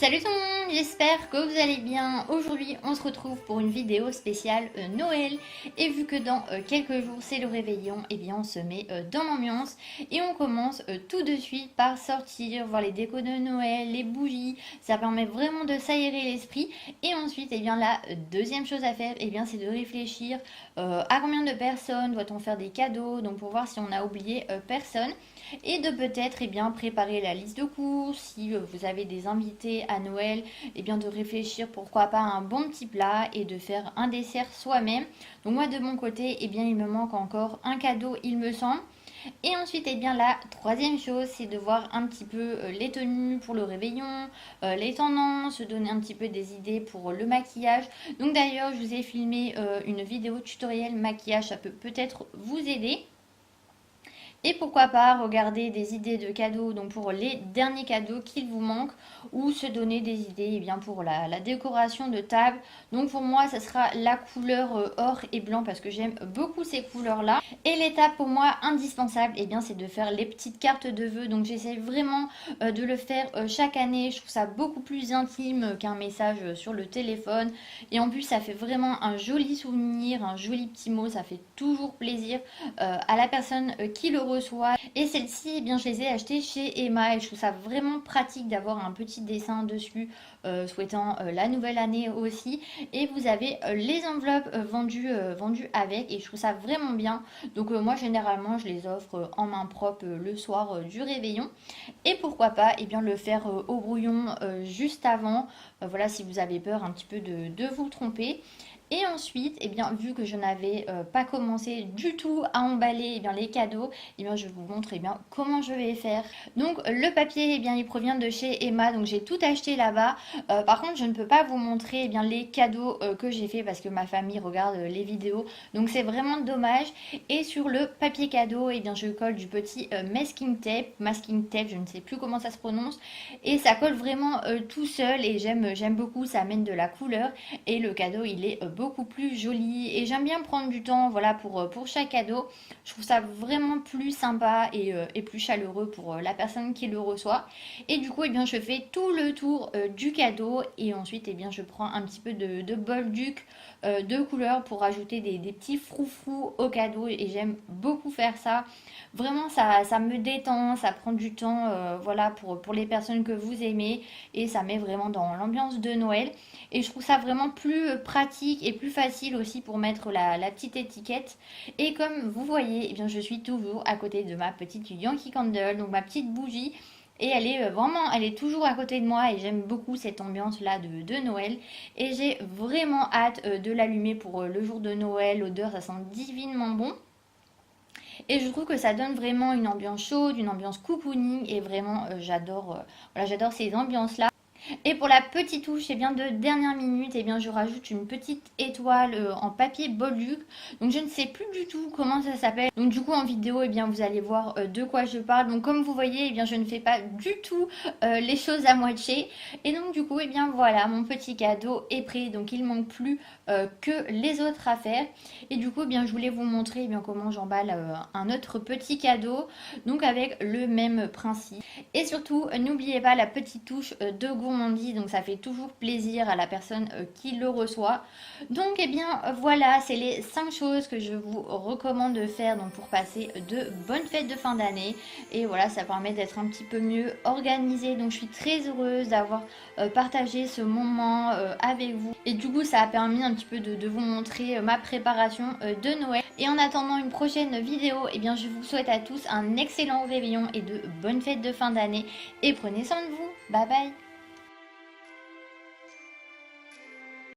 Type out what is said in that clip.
Salut tout le monde, j'espère que vous allez bien. Aujourd'hui on se retrouve pour une vidéo spéciale Noël. Et vu que dans quelques jours c'est le réveillon, et bien on se met dans l'ambiance. Et on commence tout de suite par sortir, voir les décos de Noël, les bougies. Ça permet vraiment de s'aérer l'esprit. Et ensuite, et bien la deuxième chose à faire, et bien c'est de réfléchir à combien de personnes doit-on faire des cadeaux. Donc pour voir si on a oublié personne. Et de peut-être bien préparer la liste de courses, si vous avez des invités à Noël, et bien de réfléchir pourquoi pas à un bon petit plat et de faire un dessert soi-même. Donc moi de mon côté, bien il me manque encore un cadeau il me semble. Et ensuite, bien la troisième chose, c'est de voir un petit peu les tenues pour le réveillon, les tendances, se donner un petit peu des idées pour le maquillage. Donc d'ailleurs, je vous ai filmé une vidéo tutoriel maquillage, ça peut peut-être vous aider. Et pourquoi pas regarder des idées de cadeaux, donc pour les derniers cadeaux qu'il vous manque, ou se donner des idées bien pour la décoration de table. Donc pour moi, ça sera la couleur or et blanc parce que j'aime beaucoup ces couleurs-là. Et l'étape pour moi indispensable, bien c'est de faire les petites cartes de vœux. Donc j'essaie vraiment de le faire chaque année. Je trouve ça beaucoup plus intime qu'un message sur le téléphone. Et en plus, ça fait vraiment un joli souvenir, un joli petit mot. Ça fait toujours plaisir à la personne qui le reçoit. Et celle-ci, bien je les ai achetées chez Emma et je trouve ça vraiment pratique d'avoir un petit dessin dessus souhaitant la nouvelle année aussi. Et vous avez les enveloppes vendues avec et je trouve ça vraiment bien. Donc moi généralement je les offre en main propre le soir du réveillon. Et pourquoi pas bien le faire au brouillon juste avant. Voilà, si vous avez peur un petit peu de vous tromper. Et ensuite, bien, vu que je n'avais pas commencé du tout à emballer bien, les cadeaux, bien, je vous montre bien, comment je vais faire. Donc, le papier, bien, il provient de chez Emma, donc j'ai tout acheté là-bas. Par contre, je ne peux pas vous montrer bien, les cadeaux que j'ai fait parce que ma famille regarde les vidéos. Donc, c'est vraiment dommage. Et sur le papier cadeau, bien, je colle du petit masking tape, je ne sais plus comment ça se prononce. Et ça colle vraiment tout seul et j'aime beaucoup, ça amène de la couleur. Et le cadeau, il est beaucoup plus joli et j'aime bien prendre du temps voilà pour chaque cadeau. Je trouve ça vraiment plus sympa et plus chaleureux pour la personne qui le reçoit. Et du coup, bien, je fais tout le tour du cadeau et ensuite, bien, je prends un petit peu de bolduc de couleur pour ajouter des petits froufrous au cadeau et j'aime beaucoup faire ça. Vraiment, ça me détend, ça prend du temps voilà, pour les personnes que vous aimez et ça met vraiment dans l'ambiance de Noël. Et je trouve ça vraiment plus pratique et plus facile aussi pour mettre la petite étiquette. Et comme vous voyez, bien, je suis toujours à côté de ma petite Yankee Candle, donc ma petite bougie. Et elle est elle est toujours à côté de moi et j'aime beaucoup cette ambiance-là de Noël. Et j'ai vraiment hâte de l'allumer pour le jour de Noël. L'odeur, ça sent divinement bon. Et je trouve que ça donne vraiment une ambiance chaude, une ambiance cocooning. Et vraiment, voilà, j'adore ces ambiances-là. Et pour la petite touche, bien de dernière minute, bien je rajoute une petite étoile en papier Bolduc. Donc je ne sais plus du tout comment ça s'appelle. Donc du coup en vidéo, bien vous allez voir de quoi je parle. Donc comme vous voyez, bien je ne fais pas du tout les choses à moitié. Et donc du coup, bien voilà, mon petit cadeau est prêt. Donc il ne manque plus que les autres à faire. Et du coup, bien je voulais vous montrer bien comment j'emballe un autre petit cadeau. Donc avec le même principe. Et surtout, n'oubliez pas la petite touche de gourmandise, donc ça fait toujours plaisir à la personne qui le reçoit. Donc bien voilà, c'est les 5 choses que je vous recommande de faire donc, pour passer de bonnes fêtes de fin d'année. Et voilà, ça permet d'être un petit peu mieux organisé. Donc je suis très heureuse d'avoir partagé ce moment avec vous. Et du coup, ça a permis un petit peu de vous montrer ma préparation de Noël. Et en attendant une prochaine vidéo, bien je vous souhaite à tous un excellent réveillon et de bonnes fêtes de fin d'année. Et prenez soin de vous. Bye bye.